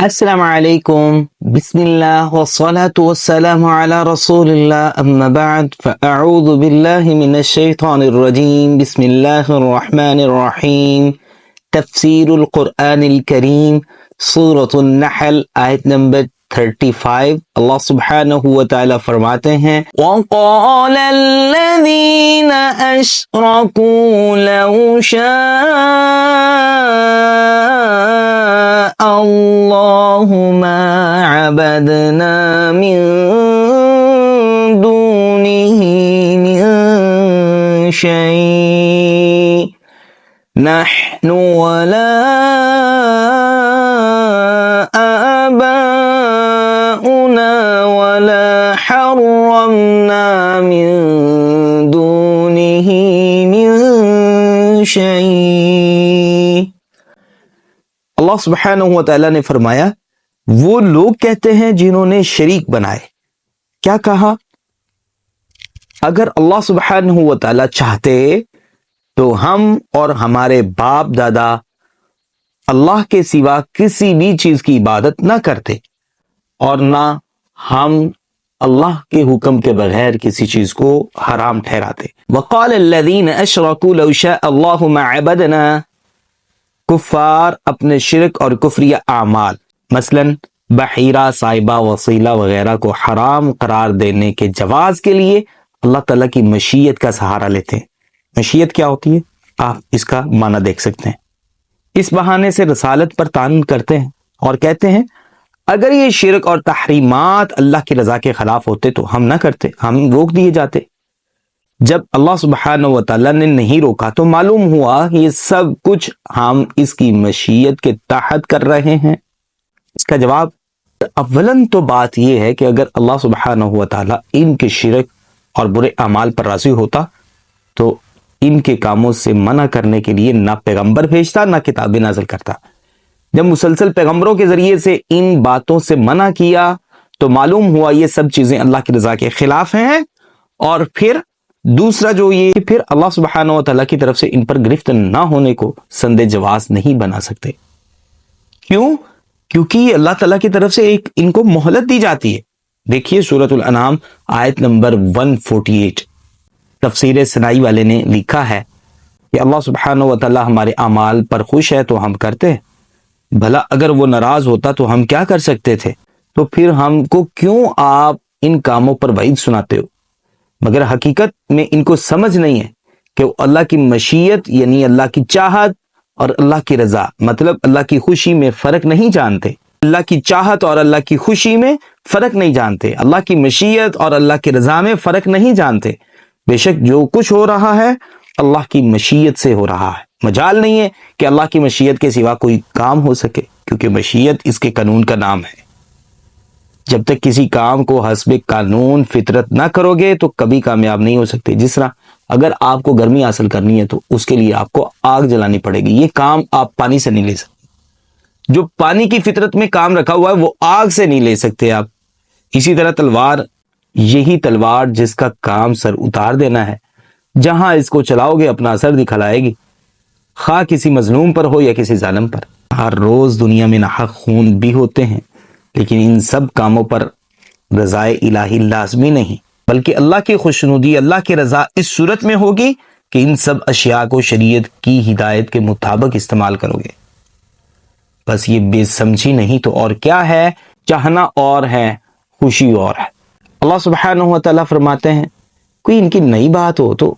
السلام علیکم، بسم اللہ والصلاة والسلام علی رسول اللہ، اما بعد فاعوذ باللہ من الشیطان الرجیم، بسم اللہ الرحمن الرحیم۔ تفسیر القرآن الکریم، سورۃ النحل، آیت نمبر 35۔ اللہ سبحانہ وتعالی فرماتے ہیں وَقَالَ الَّذِينَ أَشْرَكُوا لَوْ شَاءَ اللَّهُ مَا عَبَدْنَا مِن دُونِهِ مِن شَيْءٍ نَحْنُ وَلَا آبَاؤُنَا وَلَا حَرَّمْنَا مِن دُونِهِ مِن شَيْءٍ۔ اللہ سبحانہ وتعالی نے فرمایا وہ لوگ کہتے ہیں جنہوں نے شریک بنائے، کیا کہا؟ اگر اللہ سبحانہ وتعالی چاہتے تو ہم اور ہمارے باپ دادا اللہ کے سوا کسی بھی چیز کی عبادت نہ کرتے اور نہ ہم اللہ کے حکم کے بغیر کسی چیز کو حرام ٹھہراتے۔ وقال الذین اشرکوا لو شاء اللہ ما عبدنا، کفار اپنے شرک اور کفریہ اعمال مثلا بحیرہ، صاحبہ، وسیلہ وغیرہ کو حرام قرار دینے کے جواز کے لیے اللہ تعالیٰ کی مشیت کا سہارا لیتے ہیں۔ مشیت کیا ہوتی ہے؟ آپ اس کا معنی دیکھ سکتے ہیں۔ اس بہانے سے رسالت پر تعین کرتے ہیں اور کہتے ہیں اگر یہ شرک اور تحریمات اللہ کی رضا کے خلاف ہوتے تو ہم نہ کرتے، ہم روک دیے جاتے۔ جب اللہ سبحانہ وتعالی نے نہیں روکا تو معلوم ہوا یہ سب کچھ ہم اس کی مشیت کے تحت کر رہے ہیں۔ اس کا جواب اولاً تو بات یہ ہے کہ اگر اللہ سبحانہ وتعالی ان کے شرک اور برے اعمال پر راضی ہوتا تو ان کے کاموں سے منع کرنے کے لیے نہ پیغمبر بھیجتا نہ کتابیں نازل کرتا۔ جب مسلسل پیغمبروں کے ذریعے سے ان باتوں سے منع کیا تو معلوم ہوا یہ سب چیزیں اللہ کی رضا کے خلاف ہیں، اور پھر دوسرا جو یہ کہ پھر اللہ سبحانہ وتعالی کی طرف سے ان پر گرفت نہ ہونے کو سند جواز نہیں بنا سکتے۔ کیوں؟ کیونکہ اللہ تعالیٰ کی طرف سے ان کو مہلت دی جاتی ہے۔ دیکھیے سورۃ الانعام آیت نمبر 148، تفسیر سنائی والے نے لکھا ہے کہ اللہ سبحانہ وتعالی ہمارے اعمال پر خوش ہے تو ہم کرتے ہیں، بھلا اگر وہ ناراض ہوتا تو ہم کیا کر سکتے تھے؟ تو پھر ہم کو کیوں آپ ان کاموں پر وعید سناتے ہو؟ مگر حقیقت میں ان کو سمجھ نہیں ہے کہ وہ اللہ کی مشیت یعنی اللہ کی چاہت اور اللہ کی رضا مطلب اللہ کی خوشی میں فرق نہیں جانتے۔ اللہ کی چاہت اور اللہ کی خوشی میں فرق نہیں جانتے، اللہ کی مشیت اور اللہ کی رضا میں فرق نہیں جانتے۔ بے شک جو کچھ ہو رہا ہے اللہ کی مشیت سے ہو رہا ہے، مجال نہیں ہے کہ اللہ کی مشیت کے سوا کوئی کام ہو سکے، کیونکہ مشیت اس کے قانون کا نام ہے۔ جب تک کسی کام کو حسب قانون فطرت نہ کرو گے تو کبھی کامیاب نہیں ہو سکتے۔ جس طرح اگر آپ کو گرمی حاصل کرنی ہے تو اس کے لیے آپ کو آگ جلانی پڑے گی، یہ کام آپ پانی سے نہیں لے سکتے۔ جو پانی کی فطرت میں کام رکھا ہوا ہے وہ آگ سے نہیں لے سکتے آپ۔ اسی طرح تلوار، یہی تلوار جس کا کام سر اتار دینا ہے، جہاں اس کو چلاؤ گے اپنا اثر دکھلائے گی، خواہ کسی مظلوم پر ہو یا کسی ظالم پر۔ ہر روز دنیا میں ناحق خون بھی ہوتے ہیں، لیکن ان سب کاموں پر رضائے الہی لازمی نہیں، بلکہ اللہ کی خوشنودی، اللہ کی رضا اس صورت میں ہوگی کہ ان سب اشیاء کو شریعت کی ہدایت کے مطابق استعمال کرو گے۔ بس یہ بے سمجھی نہیں تو اور کیا ہے، چاہنا اور ہے، خوشی اور ہے۔ اللہ سبحانہ وتعالی فرماتے ہیں کوئی ان کی نئی بات ہو تو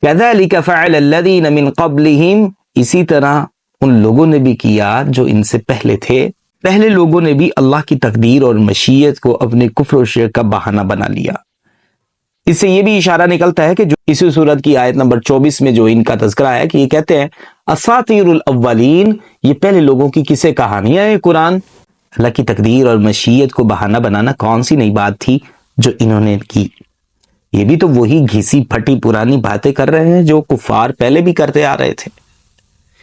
كَذَلِكَ فَعَلَ الَّذِينَ مِن قَبْلِهِمْ، اسی طرح ان لوگوں نے بھی کیا جو ان سے پہلے تھے۔ پہلے لوگوں نے بھی اللہ کی تقدیر اور مشیت کو اپنے کفر و شرک کا بہانہ بنا لیا۔ اس سے یہ بھی اشارہ نکلتا ہے کہ جو اسی سورت کی آیت نمبر 24 میں جو ان کا تذکرہ ہے کہ یہ کہتے ہیں اساطیر الاولین، یہ پہلے لوگوں کی قصے کہانیاں ہیں قرآن۔ اللہ کی تقدیر اور مشیت کو بہانہ بنانا کون سی نئی بات تھی جو انہوں نے کی؟ یہ بھی تو وہی گھسی پھٹی پرانی باتیں کر رہے ہیں جو کفار پہلے بھی کرتے آ رہے تھے۔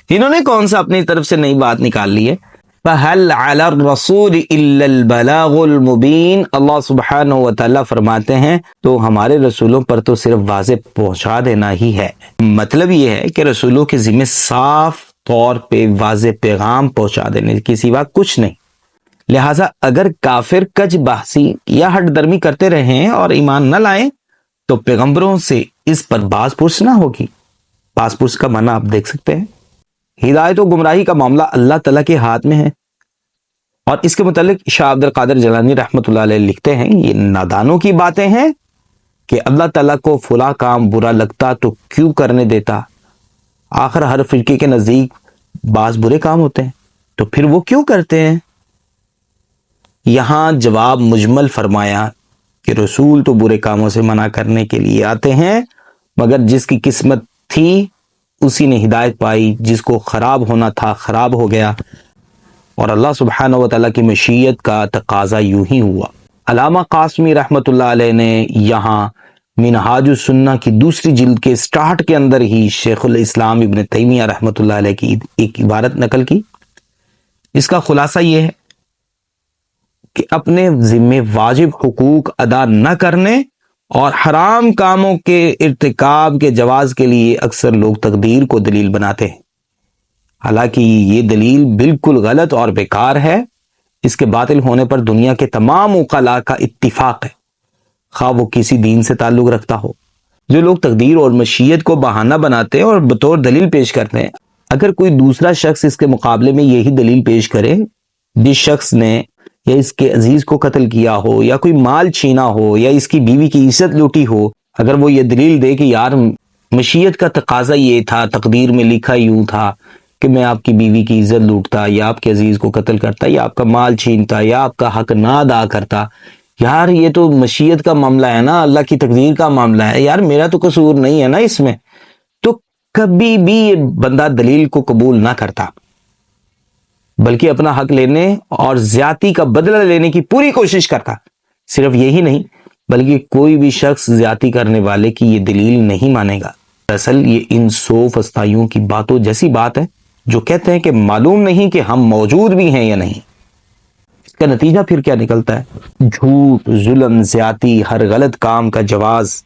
انہوں نے کون سا اپنی طرف سے نئی بات نکال لی ہے؟ فَهَلْ عَلَى الرَّسُولِ إِلَّا الْبَلَاغُ الْمُبِينُ، اللہ سبحانہ وتعالی فرماتے ہیں تو ہمارے رسولوں پر تو صرف واضح پہنچا دینا ہی ہے۔ مطلب یہ ہے کہ رسولوں کے ذمہ صاف طور پہ واضح پیغام پہنچا دینے کے سوا کچھ نہیں۔ لہٰذا اگر کافر کج بحثی یا ہٹ درمی کرتے رہیں اور ایمان نہ لائیں تو پیغمبروں سے اس پر باز پرس نہ ہوگی۔ باز پرس کا معنی آپ دیکھ سکتے ہیں۔ ہدایت و گمراہی کا معاملہ اللہ تعالیٰ کے ہاتھ میں ہے، اور اس کے متعلق شاہ عبد القادر جیلانی رحمۃ اللہ علیہ لکھتے ہیں، یہ نادانوں کی باتیں ہیں کہ اللہ تعالیٰ کو فلاں کام برا لگتا تو کیوں کرنے دیتا؟ آخر ہر فرقے کے نزدیک بعض برے کام ہوتے ہیں تو پھر وہ کیوں کرتے ہیں؟ یہاں جواب مجمل فرمایا کہ رسول تو برے کاموں سے منع کرنے کے لیے آتے ہیں، مگر جس کی قسمت تھی اسی نے ہدایت پائی، جس کو خراب ہونا تھا خراب ہو گیا، اور اللہ سبحانہ و تعالیٰ کی مشیت کا تقاضا یوں ہی ہوا۔ علامہ قاسمی رحمۃ اللہ علیہ نے یہاں منہاج السنہ کی دوسری جلد کے سٹارٹ کے اندر ہی شیخ الاسلام ابن تیمیہ رحمۃ اللہ علیہ کی ایک عبارت نقل کی۔ اس کا خلاصہ یہ ہے کہ اپنے ذمے واجب حقوق ادا نہ کرنے اور حرام کاموں کے ارتکاب کے جواز کے لیے اکثر لوگ تقدیر کو دلیل بناتے ہیں، حالانکہ یہ دلیل بالکل غلط اور بیکار ہے۔ اس کے باطل ہونے پر دنیا کے تمام عقلاء کا اتفاق ہے، خواہ وہ کسی دین سے تعلق رکھتا ہو۔ جو لوگ تقدیر اور مشیت کو بہانہ بناتے ہیں اور بطور دلیل پیش کرتے ہیں، اگر کوئی دوسرا شخص اس کے مقابلے میں یہی دلیل پیش کرے، جس شخص نے یا اس کے عزیز کو قتل کیا ہو یا کوئی مال چھینا ہو یا اس کی بیوی کی عزت لوٹی ہو، اگر وہ یہ دلیل دے کہ یار مشیت کا تقاضا یہ تھا، تقدیر میں لکھا یوں تھا کہ میں آپ کی بیوی کی عزت لوٹتا یا آپ کے عزیز کو قتل کرتا یا آپ کا مال چھینتا یا آپ کا حق نہ ادا کرتا، یار یہ تو مشیت کا معاملہ ہے نا، اللہ کی تقدیر کا معاملہ ہے، یار میرا تو قصور نہیں ہے نا اس میں، تو کبھی بھی یہ بندہ دلیل کو قبول نہ کرتا، بلکہ اپنا حق لینے اور زیادتی کا بدلہ لینے کی پوری کوشش کرتا۔ صرف یہی نہیں بلکہ کوئی بھی شخص زیادتی کرنے والے کی یہ دلیل نہیں مانے گا۔ دراصل یہ ان سو فستائیوں کی باتوں جیسی بات ہے جو کہتے ہیں کہ معلوم نہیں کہ ہم موجود بھی ہیں یا نہیں۔ اس کا نتیجہ پھر کیا نکلتا ہے؟ جھوٹ، ظلم، زیادتی، ہر غلط کام کا جواز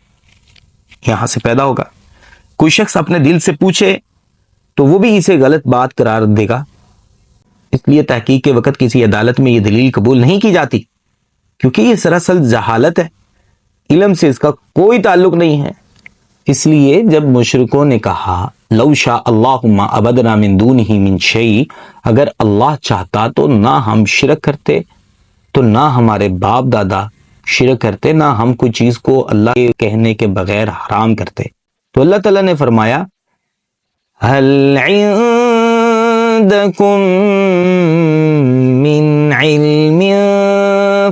یہاں سے پیدا ہوگا۔ کوئی شخص اپنے دل سے پوچھے تو وہ بھی اسے غلط بات قرار دے گا۔ اس لیے تحقیق کے وقت کسی عدالت میں یہ دلیل قبول نہیں کی جاتی، کیونکہ یہ سراسر جہالت ہے، علم سے اس کا کوئی تعلق نہیں ہے۔ اس لیے جب مشرکوں نے کہا لو شاء اللہ ما عبدنا من دونہ من شیء، اگر اللہ چاہتا تو نہ ہم شرک کرتے، تو نہ ہمارے باپ دادا شرک کرتے، نہ ہم کوئی چیز کو اللہ کے کہنے کے بغیر حرام کرتے، تو اللہ تعالیٰ نے فرمایا هل عندكم من علم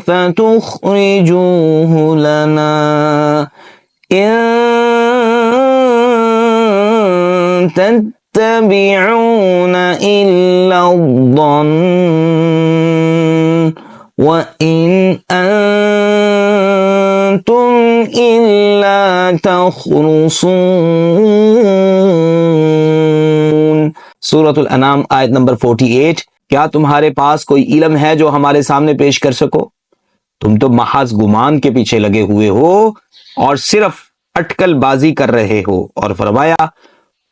فتخرجوه لنا إن تتبعون إلا الظن وإن أنتم إلا تخرصون۔ سورۃ الانعام آیت نمبر 48۔ کیا تمہارے پاس کوئی علم ہے جو ہمارے سامنے پیش کر سکو؟ تم تو محض گمان کے پیچھے لگے ہوئے ہو اور صرف اٹکل بازی کر رہے ہو۔ اور فرمایا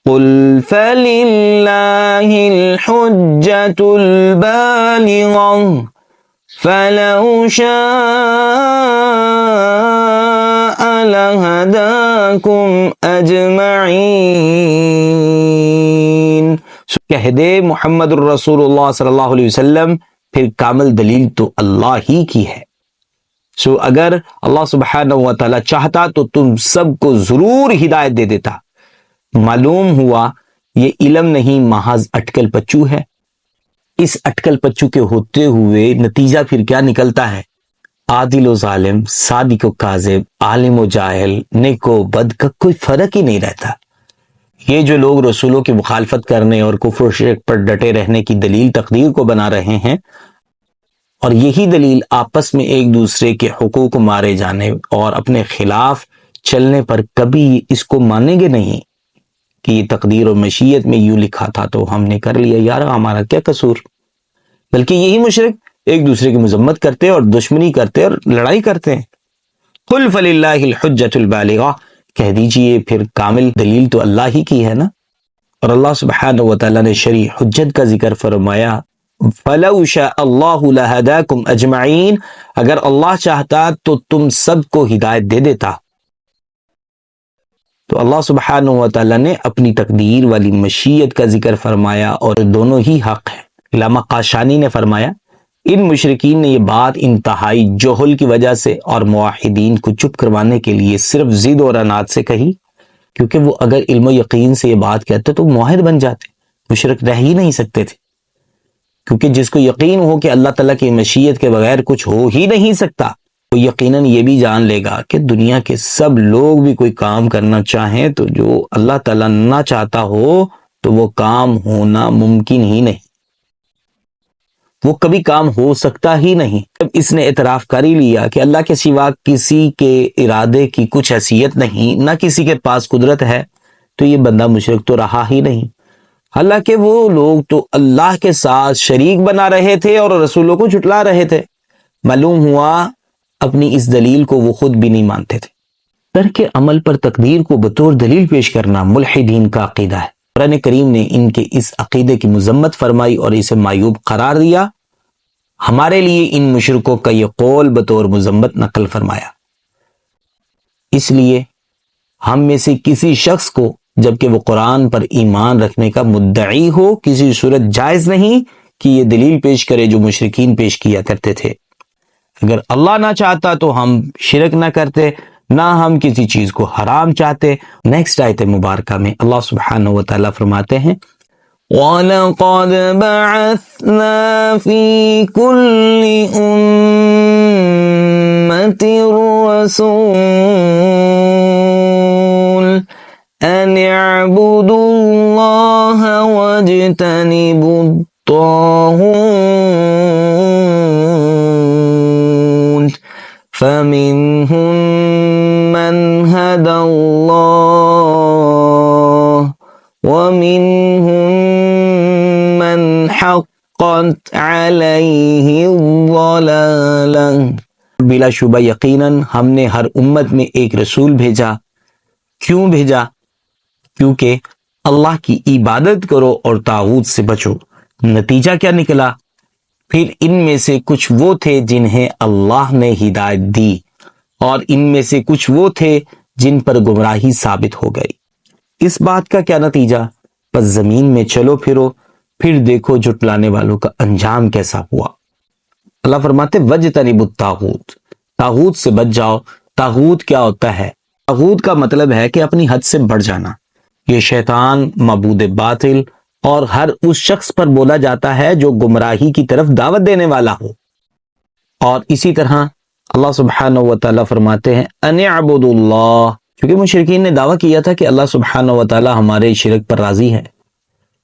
قُلْ فَلِلَّهِ الْحُجَّةُ الْبَالِغَةُ فَلَوْ شَاءَ لَهَدَاكُمْ أَجْمَعِينَ۔ کہہ دے محمد الرسول اللہ صلی اللہ علیہ وسلم، پھر کامل دلیل تو اللہ ہی کی ہے۔ اگر اللہ سبحانہ و تعالی چاہتا تو تم سب کو ضرور ہدایت دے دیتا۔ معلوم ہوا یہ علم نہیں، محض اٹکل پچو ہے۔ اس اٹکل پچو کے ہوتے ہوئے نتیجہ پھر کیا نکلتا ہے؟ عادل و ظالم، صادق و کاذب، عالم و جاہل، نیک و بد کا کوئی فرق ہی نہیں رہتا۔ یہ جو لوگ رسولوں کی مخالفت کرنے اور کفر و شرک پر ڈٹے رہنے کی دلیل تقدیر کو بنا رہے ہیں، اور یہی دلیل آپس میں ایک دوسرے کے حقوق مارے جانے اور اپنے خلاف چلنے پر کبھی اس کو مانیں گے نہیں کہ یہ تقدیر اور مشیت میں یوں لکھا تھا تو ہم نے کر لیا، یار ہمارا کیا قصور؟ بلکہ یہی مشرک ایک دوسرے کی مذمت کرتے اور دشمنی کرتے اور لڑائی کرتے ہیں۔ قُلْ فَلِلَّهِ الْحُجَّةُ الْبَالِغَةُ، کہہ دیجئے پھر کامل دلیل تو اللہ ہی کی ہے نا۔ اور اللہ سبحانہ و تعالیٰ نے شرعی حجت کا ذکر فرمایا فَلَوْ شَاءَ اللَّهُ لَهَدَاكُمْ أَجْمَعِينَ، اگر اللہ چاہتا تو تم سب کو ہدایت دے دیتا۔ تو اللہ سبحانہ و تعالیٰ نے اپنی تقدیر والی مشیت کا ذکر فرمایا، اور دونوں ہی حق ہیں۔ علامہ قاشانی نے فرمایا ان مشرکین نے یہ بات انتہائی جہل کی وجہ سے اور موحدین کو چپ کروانے کے لیے صرف ضد اور عناد سے کہی، کیونکہ وہ اگر علم و یقین سے یہ بات کہتے تو موحد بن جاتے، مشرک رہ ہی نہیں سکتے تھے، کیونکہ جس کو یقین ہو کہ اللہ تعالیٰ کی مشیت کے بغیر کچھ ہو ہی نہیں سکتا، وہ یقیناً یہ بھی جان لے گا کہ دنیا کے سب لوگ بھی کوئی کام کرنا چاہیں تو جو اللہ تعالیٰ نہ چاہتا ہو تو وہ کام ہونا ممکن ہی نہیں، وہ کبھی کام ہو سکتا ہی نہیں۔ جب اس نے اعتراف کر ہی لیا کہ اللہ کے سوا کسی کے ارادے کی کچھ حیثیت نہیں، نہ کسی کے پاس قدرت ہے، تو یہ بندہ مشرک تو رہا ہی نہیں۔ حالانکہ وہ لوگ تو اللہ کے ساتھ شریک بنا رہے تھے اور رسولوں کو جھٹلا رہے تھے، معلوم ہوا اپنی اس دلیل کو وہ خود بھی نہیں مانتے تھے۔ ترک عمل پر تقدیر کو بطور دلیل پیش کرنا ملحدین کا عقیدہ ہے۔ قرآن کریم نے ان کے اس عقیدے کی مذمت فرمائی اور اسے معیوب قرار دیا۔ ہمارے لیے ان مشرکوں کا یہ قول بطور مذمت نقل فرمایا۔ اس لیے ہم میں سے کسی شخص کو جبکہ وہ قرآن پر ایمان رکھنے کا مدعی ہو کسی صورت جائز نہیں کہ یہ دلیل پیش کرے جو مشرکین پیش کیا کرتے تھے۔ اگر اللہ نہ چاہتا تو ہم شرک نہ کرتے، نہ ہم کسی چیز کو حرام چاہتے۔ نیکسٹ آیت مبارکہ میں اللہ سبحانہ و تعالیٰ فرماتے ہیں وَلَقَدْ بَعَثْنَا فِي كُلِّ أُمَّةٍ رَسُولًا أَنِ اعْبُدُوا اللَّهَ وَاجْتَنِبُوا الطَّاغُوتَ فَمِنْهُمْ مَنْ هَدَى اللَّهُ وَمِنْهُمْ مَنْ حَقَّتْ عَلَيْهِ الضَّلَالَةُ۔ بلا شبہ یقیناً ہم نے ہر امت میں ایک رسول بھیجا۔ کیوں بھیجا؟ کیونکہ اللہ کی عبادت کرو اور طاغوت سے بچو۔ نتیجہ کیا نکلا؟ پھر ان میں سے کچھ وہ تھے جنہیں اللہ نے ہدایت دی، اور ان میں سے کچھ وہ تھے جن پر گمراہی ثابت ہو گئی۔ اس بات کا کیا نتیجہ؟ پس زمین میں چلو پھرو، پھر دیکھو جھٹلانے والوں کا انجام کیسا ہوا۔ اللہ فرماتے وَاجْتَنِبُوا الطَّاغُوتَ، طاغوت سے بچ جاؤ۔ طاغوت کیا ہوتا ہے؟ طاغوت کا مطلب ہے کہ اپنی حد سے بڑھ جانا۔ یہ شیطان، معبود باطل اور ہر اس شخص پر بولا جاتا ہے جو گمراہی کی طرف دعوت دینے والا ہو۔ اور اسی طرح اللہ سبحانہ و تعالیٰ فرماتے ہیں ان اعبدوا اللہ، کیونکہ مشرکین نے دعویٰ کیا تھا کہ اللہ سبحانہ و تعالیٰ ہمارے شرک پر راضی ہے،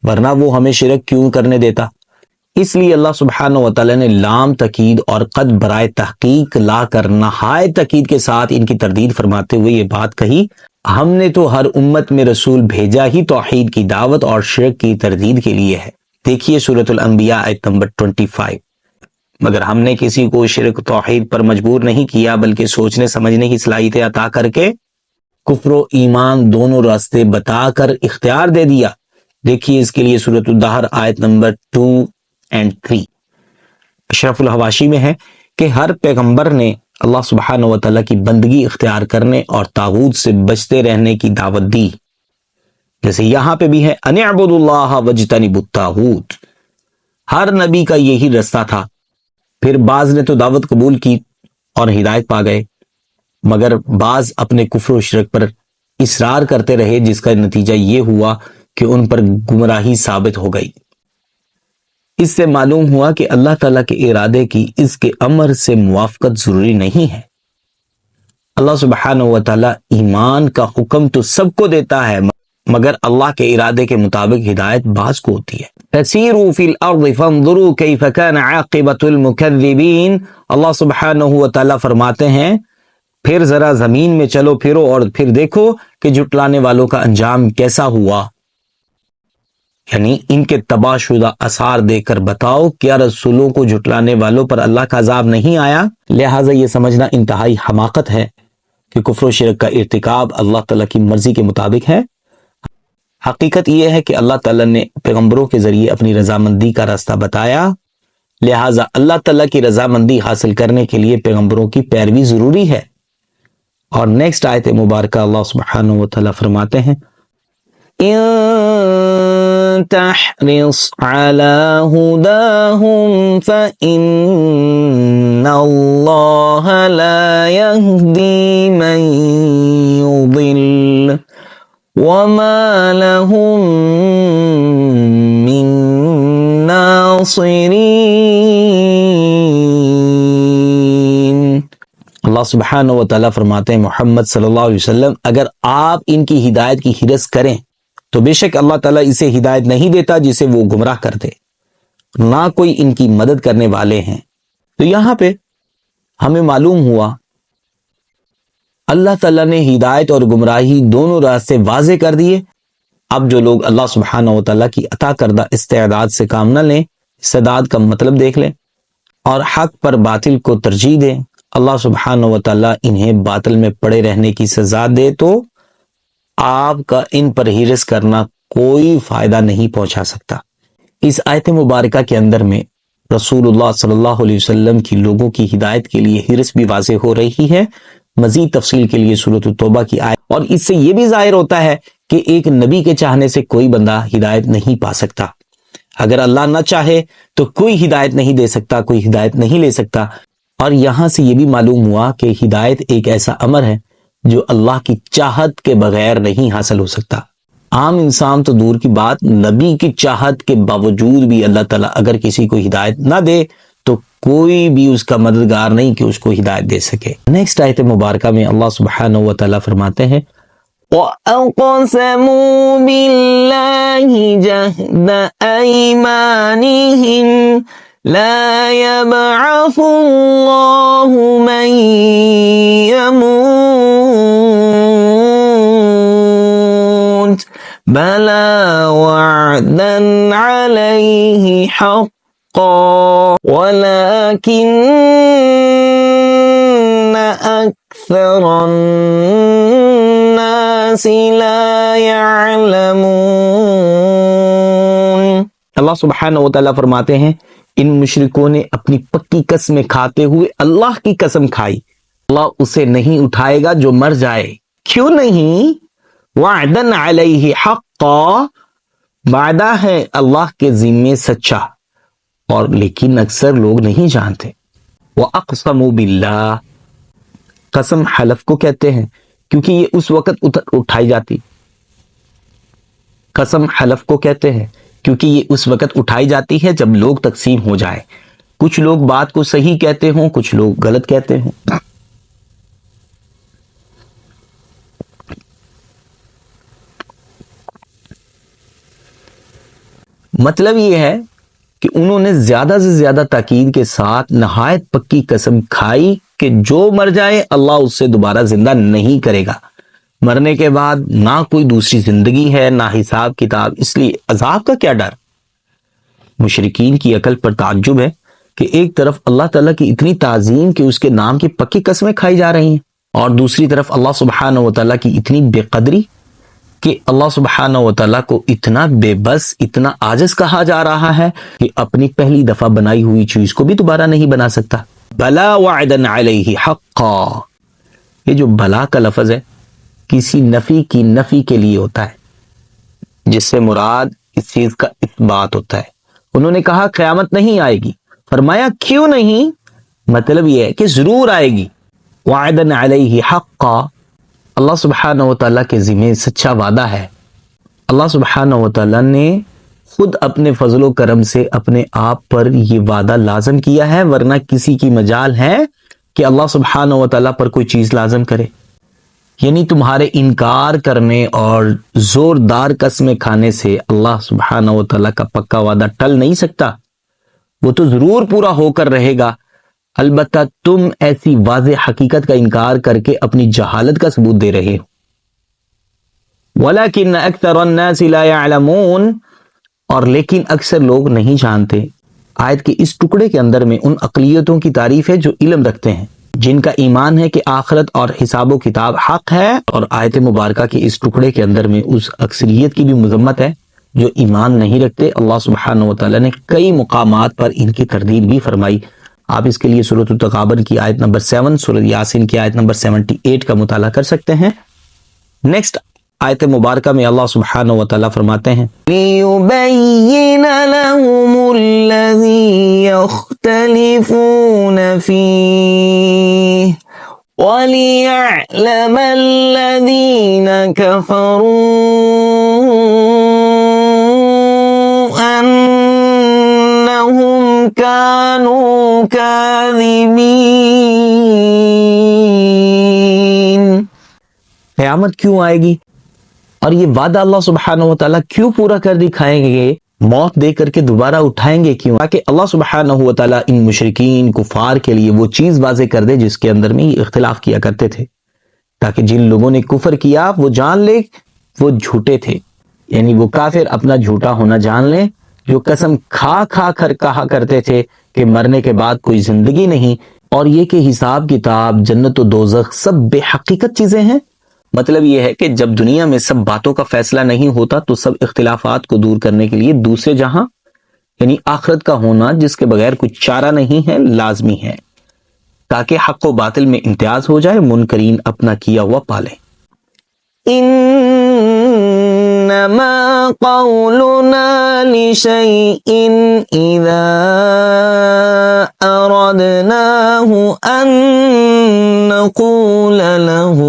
ورنہ وہ ہمیں شرک کیوں کرنے دیتا۔ اس لیے اللہ سبحانہ و تعالیٰ نے لام تاکید اور قد برائے تحقیق لا کر نہایت تاکید کے ساتھ ان کی تردید فرماتے ہوئے یہ بات کہی ہم نے تو ہر امت میں رسول بھیجا ہی توحید کی دعوت اور شرک کی تردید کے لیے ہے۔ دیکھیے سورۃ الانبیاء آیت نمبر 25۔ مگر ہم نے کسی کو شرک توحید پر مجبور نہیں کیا، بلکہ سوچنے سمجھنے کی صلاحیتیں عطا کر کے کفر و ایمان دونوں راستے بتا کر اختیار دے دیا۔ دیکھیے اس کے لیے سورۃ الدہر آیت نمبر 2 اور 3۔ اشرف الحواشی میں ہے کہ ہر پیغمبر نے اللہ سبحانہ و تعالیٰ کی بندگی اختیار کرنے اور طاغوت سے بچتے رہنے کی دعوت دی، جیسے یہاں پہ بھی ہے ان اعبدوا اللہ واجتنبوا الطاغوت۔ ہر نبی کا یہی رستہ تھا۔ پھر بعض نے تو دعوت قبول کی اور ہدایت پا گئے، مگر بعض اپنے کفر و شرک پر اصرار کرتے رہے، جس کا نتیجہ یہ ہوا کہ ان پر گمراہی ثابت ہو گئی۔ اس سے معلوم ہوا کہ اللہ تعالیٰ کے ارادے کی اس کے امر سے موافقت ضروری نہیں ہے۔ اللہ سبحانہ و تعالیٰ ایمان کا حکم تو سب کو دیتا ہے، مگر اللہ کے ارادے کے مطابق ہدایت بعض کو ہوتی ہے۔ فَسِيرُوا فِي الْأَرْضِ فَانظُرُوا كَيْفَ كَانَ عَاقِبَةُ الْمُكَذِّبِينَ۔ اللہ سبحانہ و تعالیٰ فرماتے ہیں پھر ذرا زمین میں چلو پھرو اور پھر دیکھو کہ جھٹلانے والوں کا انجام کیسا ہوا، یعنی ان کے تباہ شدہ آثار دیکھ کر بتاؤ کیا رسولوں کو جھٹلانے والوں پر اللہ کا عذاب نہیں آیا؟ لہٰذا یہ سمجھنا انتہائی حماقت ہے کہ کفر و شرک کا ارتکاب اللہ تعالیٰ کی مرضی کے مطابق ہے۔ حقیقت یہ ہے کہ اللہ تعالیٰ نے پیغمبروں کے ذریعے اپنی رضامندی کا راستہ بتایا لہٰذا اللہ تعالیٰ کی رضامندی حاصل کرنے کے لیے پیغمبروں کی پیروی ضروری ہے۔ اور نیکسٹ آیت مبارکہ اللہ سبحانہ و تعالیٰ فرماتے ہیں ان تحرص على هداهم فإن الله لا يهدي من يضل وما لهم من ناصرین۔ اللہ سبحانہ و تعالیٰ فرماتے ہیں محمد صلی اللہ علیہ وسلم اگر آپ ان کی ہدایت کی حرص کریں تو بے شک اللہ تعالیٰ اسے ہدایت نہیں دیتا جسے وہ گمراہ کر دے، نہ کوئی ان کی مدد کرنے والے ہیں۔ تو یہاں پہ ہمیں معلوم ہوا اللہ تعالیٰ نے ہدایت اور گمراہی دونوں راستے واضح کر دیے۔ اب جو لوگ اللہ سبحانہ و تعالیٰ کی عطا کردہ استعداد سے کام نہ لیں، استعداد کا مطلب دیکھ لیں، اور حق پر باطل کو ترجیح دیں، اللہ سبحانہ و تعالیٰ انہیں باطل میں پڑے رہنے کی سزا دے تو آپ کا ان پر حرص کرنا کوئی فائدہ نہیں پہنچا سکتا۔ اس آیت مبارکہ کے اندر میں رسول اللہ صلی اللہ علیہ وسلم کی لوگوں کی ہدایت کے لیے حرص بھی واضح ہو رہی ہے۔ مزید تفصیل کے لیے سورۃ التوبہ کی آیت، اور اس سے یہ بھی ظاہر ہوتا ہے کہ ایک نبی کے چاہنے سے کوئی بندہ ہدایت نہیں پا سکتا۔ اگر اللہ نہ چاہے تو کوئی ہدایت نہیں دے سکتا، کوئی ہدایت نہیں لے سکتا۔ اور یہاں سے یہ بھی معلوم ہوا کہ ہدایت ایک ایسا امر ہے جو اللہ کی چاہت کے بغیر نہیں حاصل ہو سکتا۔ عام انسان تو دور کی بات، نبی کی چاہت کے باوجود بھی اللہ تعالیٰ اگر کسی کو ہدایت نہ دے تو کوئی بھی اس کا مددگار نہیں کہ اس کو ہدایت دے سکے۔ نیکسٹ آیت مبارکہ میں اللہ سبحانہ و تعالیٰ فرماتے ہیں وَأَقْسَمُوا بِاللَّهِ جَهْدَ أَيْمَانِهِمْ لَا يَبْعَثُ اللَّهُ مَن يَمُوتُ بَلَى وَعْدًا عَلَيْهِ حَقًّا وَلَكِنَّ أَكْثَرَ النَّاسِ لَا يَعْلَمُونَ۔ اللہ سبحانہ و تعالیٰ فرماتے ہیں ان مشرکوں نے اپنی پکی قسمیں کھاتے ہوئے اللہ کی قسم کھائی، اللہ اسے نہیں اٹھائے گا جو مر جائے۔ کیوں نہیں؟ وعدن علیہ حقا، وعدہ ہے اللہ کے ذمے سچا، اور لیکن اکثر لوگ نہیں جانتے۔ وَأَقْسَمُوا بِاللَّهِ، قسم حلف کو کہتے ہیں کیونکہ یہ اس وقت اٹھائی جاتی، قسم حلف کو کہتے ہیں کیونکہ یہ اس وقت اٹھائی جاتی ہے جب لوگ تقسیم ہو جائے، کچھ لوگ بات کو صحیح کہتے ہوں، کچھ لوگ غلط کہتے ہوں۔ مطلب یہ ہے کہ انہوں نے زیادہ سے زیادہ تاکید کے ساتھ نہایت پکی قسم کھائی کہ جو مر جائے اللہ اس سے دوبارہ زندہ نہیں کرے گا، مرنے کے بعد نہ کوئی دوسری زندگی ہے نہ حساب کتاب، اس لیے عذاب کا کیا ڈر۔ مشرکین کی عقل پر تعجب ہے کہ ایک طرف اللہ تعالیٰ کی اتنی تعظیم کہ اس کے نام کی پکی قسمیں کھائی جا رہی ہیں، اور دوسری طرف اللہ سبحانہ و تعالیٰ کی اتنی بے قدری کہ اللہ سبحانہ و تعالیٰ کو اتنا بے بس، اتنا عاجز کہا جا رہا ہے کہ اپنی پہلی دفعہ بنائی ہوئی چیز کو بھی دوبارہ نہیں بنا سکتا۔ بلا وعدن علیہ حقا، یہ جو بلا کا لفظ ہے کسی نفی کی نفی کے لیے ہوتا ہے، جس سے مراد اس چیز کا اثبات ہوتا ہے۔ انہوں نے کہا قیامت نہیں آئے گی، فرمایا کیوں نہیں؟ مطلب یہ ہے کہ ضرور آئے گی۔ وعدن علیہ حقا، اللہ سبحانہ و تعالیٰ کے ذمہ سچا وعدہ ہے۔ اللہ سبحانہ و تعالیٰ نے خود اپنے فضل و کرم سے اپنے آپ پر یہ وعدہ لازم کیا ہے، ورنہ کسی کی مجال ہے کہ اللہ سبحانہ و تعالیٰ پر کوئی چیز لازم کرے؟ یعنی تمہارے انکار کرنے اور زوردار قسمیں کھانے سے اللہ سبحانہ و تعالیٰ کا پکا وعدہ ٹل نہیں سکتا، وہ تو ضرور پورا ہو کر رہے گا۔ البتہ تم ایسی واضح حقیقت کا انکار کر کے اپنی جہالت کا ثبوت دے رہے ہو۔ وَلَكِنَّ أَكْثَرَ النَّاسِ لَا يَعْلَمُونَ، اور لیکن اکثر لوگ نہیں جانتے۔ آیت کے اس ٹکڑے کے اندر میں ان اقلیتوں کی تعریف ہے جو علم رکھتے ہیں، جن کا ایمان ہے کہ آخرت اور حساب و کتاب حق ہے، اور آیت مبارکہ کے اس ٹکڑے کے اندر میں اس اکثریت کی بھی مذمت ہے جو ایمان نہیں رکھتے اللہ سبحانہ و تعالیٰ نے کئی مقامات پر ان کی تردید بھی فرمائی. آپ اس کے لیے سورۃ التغابن کی آیت نمبر 7، سورۃ یاسین کی آیت نمبر 78 کا مطالعہ کر سکتے ہیں. نیکسٹ آیت مبارکہ میں اللہ سبحانہ و تعالیٰ فرماتے ہیں لِيُبَيِّنَ لَهُمُ الَّذِي يَخْتَلِفُونَ فِيهِ وَلِيَعْلَمَ الَّذِينَ كَفَرُوا أَنَّهُمْ كَانُوا كَاذِبِينَ. قیامت کیوں آئے گی اور یہ وعدہ اللہ سبحانہ و تعالیٰ کیوں پورا کر دکھائیں گے، موت دے کر کے دوبارہ اٹھائیں گے کیوں؟ تاکہ اللہ سبحانہ و تعالیٰ ان مشرکین کفار کے لیے وہ چیز واضح کر دے جس کے اندر میں یہ اختلاف کیا کرتے تھے، تاکہ جن لوگوں نے کفر کیا وہ جان لے وہ جھوٹے تھے، یعنی وہ کافر اپنا جھوٹا ہونا جان لیں، جو قسم کھا کھا کر کہا کرتے تھے کہ مرنے کے بعد کوئی زندگی نہیں، اور یہ کہ حساب کتاب جنت و دوزخ سب بے حقیقت چیزیں ہیں. مطلب یہ ہے کہ جب دنیا میں سب باتوں کا فیصلہ نہیں ہوتا تو سب اختلافات کو دور کرنے کے لیے دوسرے جہاں یعنی آخرت کا ہونا جس کے بغیر کچھ چارہ نہیں ہے لازمی ہے، تاکہ حق و باطل میں امتیاز ہو جائے، منکرین اپنا کیا ہوا پالیں. انما قولنا لشيء اذا اردناه ان نقول له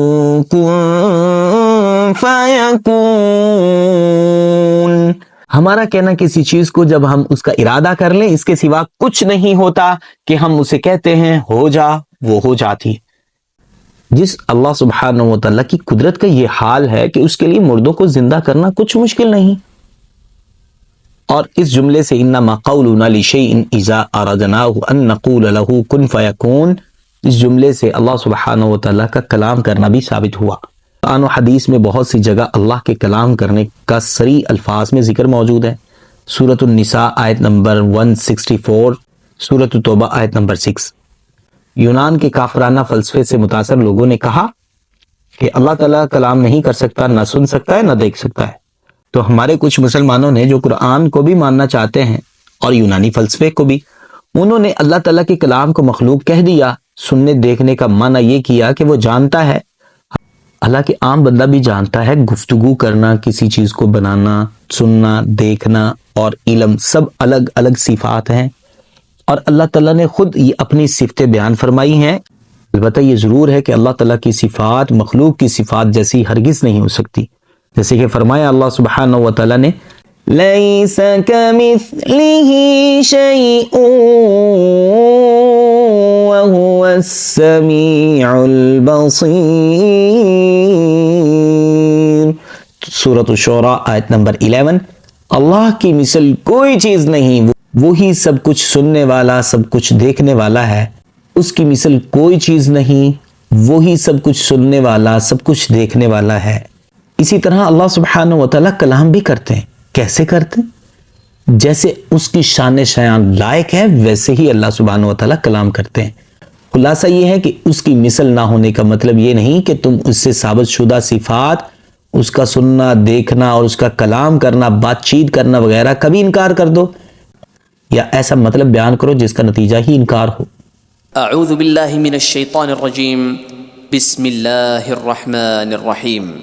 كن فيكون. ہمارا کہنا کسی چیز کو جب ہم اس کا ارادہ کر لیں اس کے سوا کچھ نہیں ہوتا کہ ہم اسے کہتے ہیں ہو جا، وہ ہو جاتی. جس اللہ سبحانہ و تعالیٰ کی قدرت کا یہ حال ہے کہ اس کے لیے مردوں کو زندہ کرنا کچھ مشکل نہیں. اور اس جملے سے انما قولنا لشیء اذا اردناه ان نقول له کن فیکون، اس جملے سے اللہ سبحانہ و تعالیٰ کا کلام کرنا بھی ثابت ہوا. قرآن و حدیث میں بہت سی جگہ اللہ کے کلام کرنے کا صریح الفاظ میں ذکر موجود ہے. سورۃ النساء آیت نمبر 164، سورۃ التوبہ آیت نمبر 6. یونان کے کافرانہ فلسفے سے متاثر لوگوں نے کہا کہ اللہ تعالیٰ کلام نہیں کر سکتا، نہ سن سکتا ہے، نہ دیکھ سکتا ہے. تو ہمارے کچھ مسلمانوں نے جو قرآن کو بھی ماننا چاہتے ہیں اور یونانی فلسفے کو بھی، انہوں نے اللہ تعالیٰ کے کلام کو مخلوق کہہ دیا. سننے دیکھنے کا معنی یہ کیا کہ وہ جانتا ہے، حالانکہ عام بندہ بھی جانتا ہے گفتگو کرنا، کسی چیز کو بنانا، سننا، دیکھنا اور علم سب الگ الگ صفات ہیں، اور اللہ تعالیٰ نے خود یہ اپنی صفتیں بیان فرمائی ہیں. البتہ یہ ضرور ہے کہ اللہ تعالیٰ کی صفات مخلوق کی صفات جیسی ہرگز نہیں ہو سکتی. جیسے کہ فرمایا اللہ سبحانہ و تعالیٰ نے لَيْسَ كَمِثْلِهِ شَيْءٌ وَهُوَ السَّمِيعُ الْبَصِيرُ. سورۃ الشعراء آیت نمبر 11. اللہ کی مثل کوئی چیز نہیں، وہی سب کچھ سننے والا، سب کچھ دیکھنے والا ہے. اس کی مثل کوئی چیز نہیں، وہی سب کچھ سننے والا، سب کچھ دیکھنے والا ہے. اسی طرح اللہ سبحانہ و تعالیٰ کلام بھی کرتے ہیں. کیسے کرتے ہیں؟ جیسے اس کی شان شیان لائق ہے ویسے ہی اللہ سبحانہ و تعالیٰ کلام کرتے ہیں. خلاصہ یہ ہے کہ اس کی مثل نہ ہونے کا مطلب یہ نہیں کہ تم اس سے ثابت شدہ صفات، اس کا سننا، دیکھنا اور اس کا کلام کرنا، بات چیت کرنا وغیرہ کبھی انکار کر دو یا ایسا مطلب بیان کرو جس کا نتیجہ ہی انکار ہو. اعوذ باللہ من الشیطان الرجیم، بسم اللہ الرحمن الرحیم.